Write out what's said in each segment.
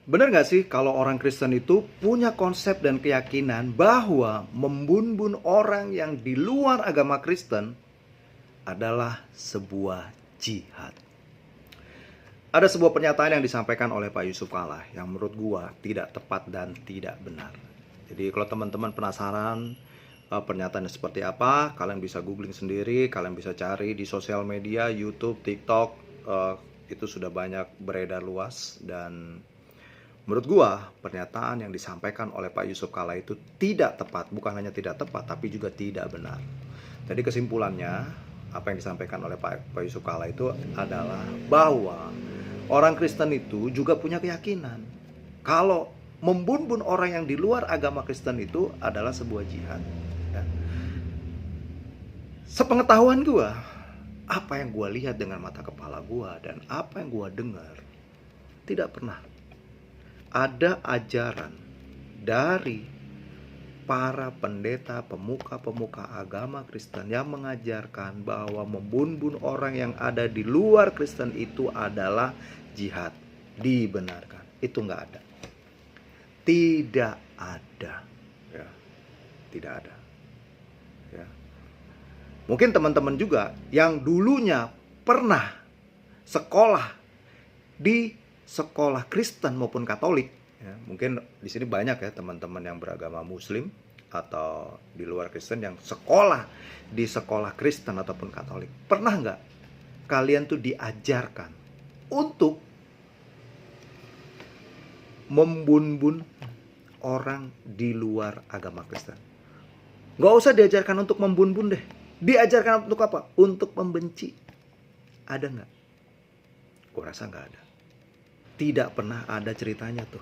Benar nggak sih kalau orang Kristen itu punya konsep dan keyakinan bahwa membunuh orang yang di luar agama Kristen adalah sebuah jihad? Ada sebuah pernyataan yang disampaikan oleh Pak Yusuf Kalla yang menurut gua tidak tepat dan tidak benar. Jadi kalau teman-teman penasaran pernyataannya seperti apa, kalian bisa googling sendiri, kalian bisa cari di sosial media, YouTube, TikTok, itu sudah banyak beredar luas. Dan menurut gua pernyataan yang disampaikan oleh Pak Yusuf Kalla itu tidak tepat. Bukan hanya tidak tepat, tapi juga tidak benar. Jadi kesimpulannya, apa yang disampaikan oleh Pak Yusuf Kalla itu adalah bahwa orang Kristen itu juga punya keyakinan kalau membunuh orang yang di luar agama Kristen itu adalah sebuah jihad. Ya. Sepengetahuan gua, apa yang gua lihat dengan mata kepala gua dan apa yang gua dengar, tidak pernah ada ajaran dari para pendeta, pemuka-pemuka agama Kristen yang mengajarkan bahwa membunuh orang yang ada di luar Kristen itu adalah jihad. Dibenarkan. Itu nggak ada. Tidak ada. Ya. Tidak ada. Ya. Mungkin teman-teman juga yang dulunya pernah sekolah di sekolah Kristen maupun Katolik, ya, mungkin di sini banyak ya teman-teman yang beragama Muslim atau di luar Kristen yang sekolah di sekolah Kristen ataupun Katolik. Pernah nggak kalian tuh diajarkan untuk membunuh orang di luar agama Kristen? Nggak usah diajarkan untuk membunuh deh. Diajarkan untuk apa? Untuk membenci. Ada nggak? Gue rasa nggak ada. Tidak pernah ada ceritanya tuh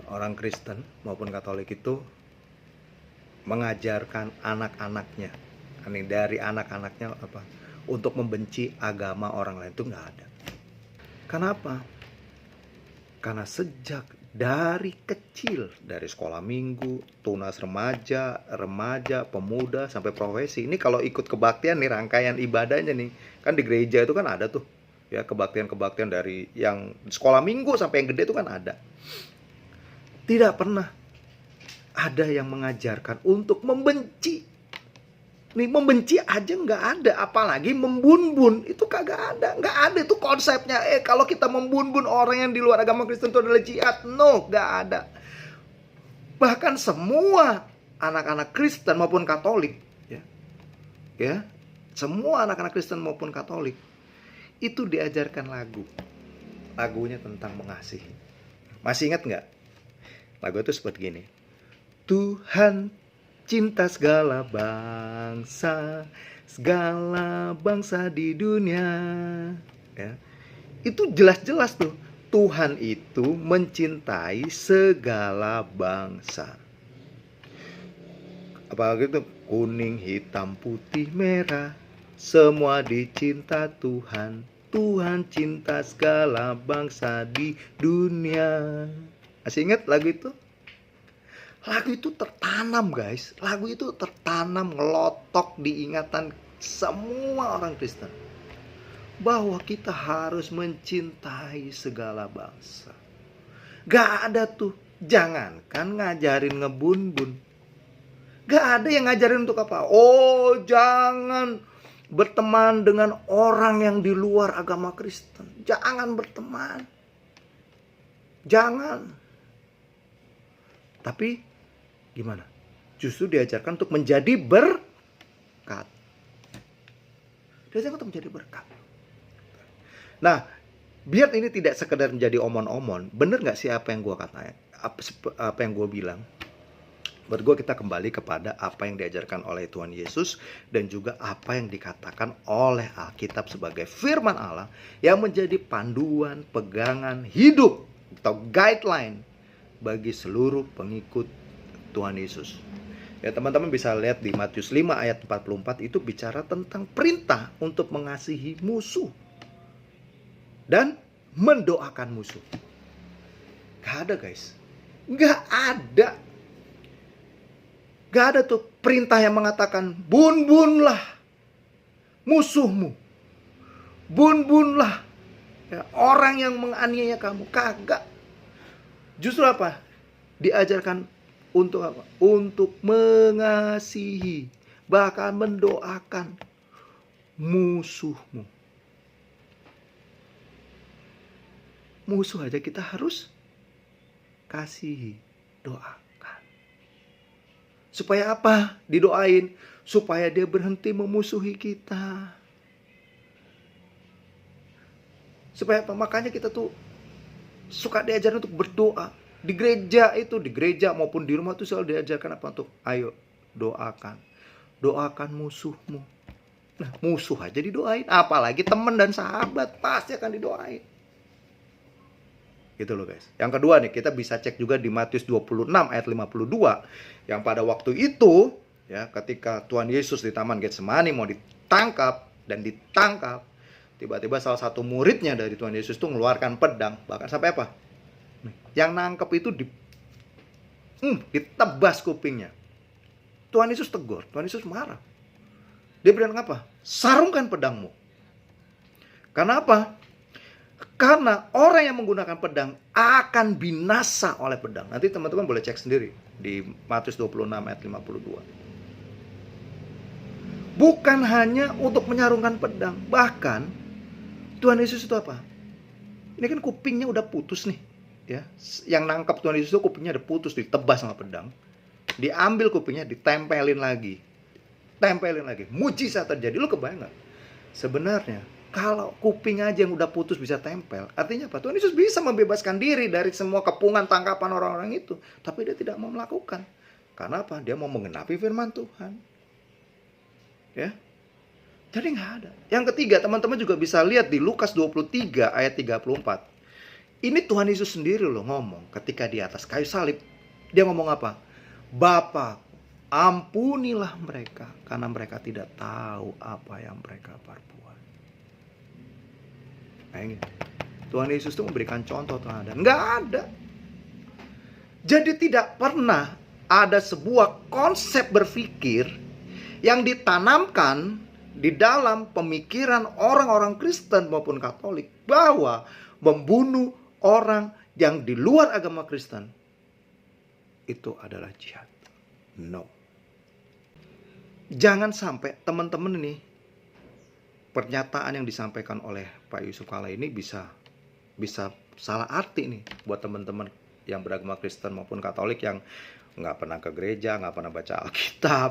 orang Kristen maupun Katolik itu mengajarkan anak-anaknya, dari anak-anaknya apa, untuk membenci agama orang lain. Itu nggak ada. Kenapa? Karena sejak dari kecil, dari sekolah minggu, tunas remaja, pemuda sampai profesi. Ini kalau ikut kebaktian nih, rangkaian ibadahnya nih, kan di gereja itu kan ada tuh ya, kebaktian-kebaktian dari yang sekolah minggu sampai yang gede itu kan ada. Tidak pernah ada yang mengajarkan untuk membenci. Nih, membenci aja nggak ada, apalagi membunuh itu kagak ada. Nggak ada itu konsepnya. Kalau kita membunuh orang yang di luar agama Kristen itu adalah jihad. No, nggak ada. Bahkan semua anak-anak Kristen maupun Katolik, ya, semua anak-anak Kristen maupun Katolik itu diajarkan lagunya tentang mengasihi. Masih ingat nggak? Lagu itu seperti gini. Tuhan cinta segala bangsa di dunia. Ya. Itu jelas-jelas tuh. Tuhan itu mencintai segala bangsa. Apalagi itu kuning, hitam, putih, merah. Semua dicinta Tuhan. Tuhan cinta segala bangsa di dunia. Masih ingat lagu itu? Lagu itu tertanam, guys. Lagu itu tertanam, ngelotok di ingatan semua orang Kristen. Bahwa kita harus mencintai segala bangsa. Gak ada tuh. Jangankan ngajarin ngebun-bun. Gak ada yang ngajarin untuk apa? Oh, jangan berteman dengan orang yang di luar agama Kristen. Jangan berteman. Jangan. Tapi gimana? Justru diajarkan untuk menjadi berkat. Diajarkan untuk menjadi berkat. Nah, biar ini tidak sekedar menjadi omon-omon, bener nggak sih apa yang gue katain? Apa yang gue bilang? Menurut gue kita kembali kepada apa yang diajarkan oleh Tuhan Yesus dan juga apa yang dikatakan oleh Alkitab sebagai firman Allah yang menjadi panduan pegangan hidup atau guideline bagi seluruh pengikut Tuhan Yesus. Ya, teman-teman bisa lihat di Matius 5 ayat 44 itu bicara tentang perintah untuk mengasihi musuh dan mendoakan musuh. Gak ada, guys. Gak ada. Gak ada tuh perintah yang mengatakan bun-bunlah musuhmu. Bun-bunlah ya, orang yang menganiaya kamu. Kagak. Justru apa? Diajarkan untuk apa? Untuk mengasihi, bahkan mendoakan musuhmu. Musuh aja kita harus kasihi, doakan. Supaya apa? Didoain supaya dia berhenti memusuhi kita. Supaya apa? Makanya kita tuh suka diajarin untuk berdoa. Di gereja maupun di rumah tuh selalu diajarkan apa? Untuk ayo doakan. Doakan musuhmu. Nah, musuh aja didoain, apalagi teman dan sahabat pasti akan didoain. Gitu loh guys. Yang kedua nih, kita bisa cek juga di Matius 26 ayat 52 yang pada waktu itu ya, ketika Tuhan Yesus di Taman Getsemani mau ditangkap, tiba-tiba salah satu muridnya dari Tuhan Yesus tuh mengeluarkan pedang, bahkan sampai apa? Yang nangkep itu ditebas kupingnya. Tuhan Yesus tegur, Tuhan Yesus marah. Dia bilang apa? Sarungkan pedangmu. Karena apa? Karena orang yang menggunakan pedang akan binasa oleh pedang. Nanti teman-teman boleh cek sendiri di Matius 26 ayat 52. Bukan hanya untuk menyarungkan pedang, bahkan Tuhan Yesus itu apa? Ini kan kupingnya udah putus nih, ya. Yang nangkap Tuhan Yesus itu kupingnya udah putus, ditebas sama pedang. Diambil kupingnya, ditempelin lagi. Mujizat terjadi. Lu kebayang gak? Sebenarnya kalau kuping aja yang udah putus bisa tempel, artinya apa? Tuhan Yesus bisa membebaskan diri dari semua kepungan tangkapan orang-orang itu. Tapi dia tidak mau melakukan. Karena apa? Dia mau mengenapi firman Tuhan. Ya. Jadi nggak ada. Yang ketiga, teman-teman juga bisa lihat di Lukas 23 ayat 34. Ini Tuhan Yesus sendiri loh ngomong ketika di atas kayu salib. Dia ngomong apa? Bapa, ampunilah mereka karena mereka tidak tahu apa yang mereka perbuat. Bayangin. Tuhan Yesus itu memberikan contoh teladan. Nggak ada. Jadi tidak pernah ada sebuah konsep berpikir yang ditanamkan di dalam pemikiran orang-orang Kristen maupun Katolik bahwa membunuh orang yang di luar agama Kristen itu adalah jihad. No. Jangan sampai teman-teman ini, pernyataan yang disampaikan oleh Pak Yusuf Kala ini bisa salah arti nih buat teman-teman yang beragama Kristen maupun Katolik yang nggak pernah ke gereja, nggak pernah baca Alkitab.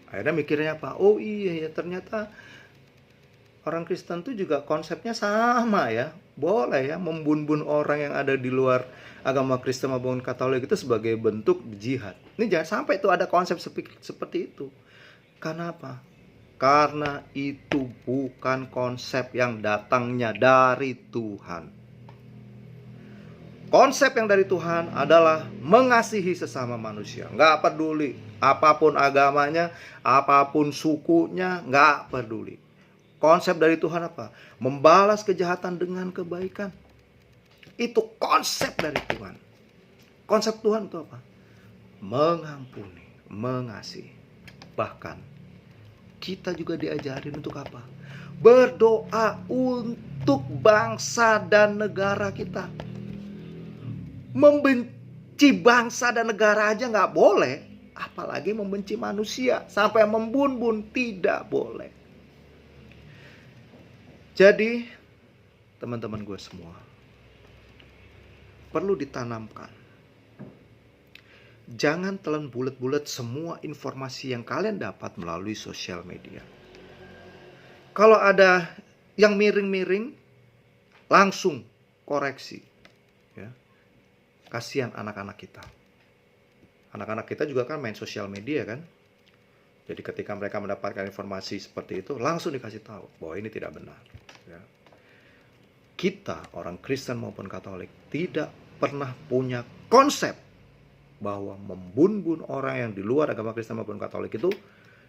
Akhirnya mikirnya apa? Oh iya ya, ternyata orang Kristen tuh juga konsepnya sama ya. Boleh ya membunuh orang yang ada di luar agama Kristen maupun Katolik itu sebagai bentuk jihad. Ini jangan sampai tuh ada konsep seperti itu. Karena apa? Karena itu bukan konsep yang datangnya dari Tuhan. Konsep yang dari Tuhan adalah mengasihi sesama manusia. Nggak peduli apapun agamanya, apapun sukunya, nggak peduli. Konsep dari Tuhan apa? Membalas kejahatan dengan kebaikan. Itu konsep dari Tuhan. Konsep Tuhan itu apa? Mengampuni, mengasihi. Bahkan kita juga diajarin untuk apa? Berdoa untuk bangsa dan negara kita. Membenci bangsa dan negara aja nggak boleh, apalagi membenci manusia sampai membunuh, tidak boleh. Jadi teman-teman gue semua, perlu ditanamkan, jangan telan bulat-bulat semua informasi yang kalian dapat melalui sosial media. Kalau ada yang miring-miring, langsung koreksi. Ya. Kasihan anak-anak kita. Anak-anak kita juga kan main sosial media kan. Jadi ketika mereka mendapatkan informasi seperti itu, langsung dikasih tahu bahwa ini tidak benar. Ya. Kita, orang Kristen maupun Katolik, tidak pernah punya konsep bahwa membunuh orang yang di luar agama Kristen maupun Katolik itu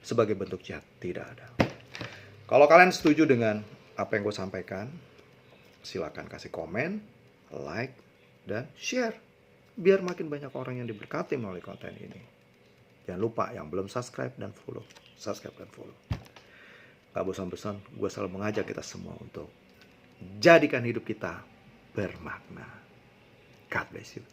sebagai bentuk jihad. Tidak ada. Kalau kalian setuju dengan apa yang gue sampaikan, silakan kasih komen, like, dan share. Biar makin banyak orang yang diberkati melalui konten ini. Jangan lupa yang belum subscribe dan follow. Subscribe dan follow. Gak bosan-bosan, gue selalu mengajak kita semua untuk jadikan hidup kita bermakna. God bless you.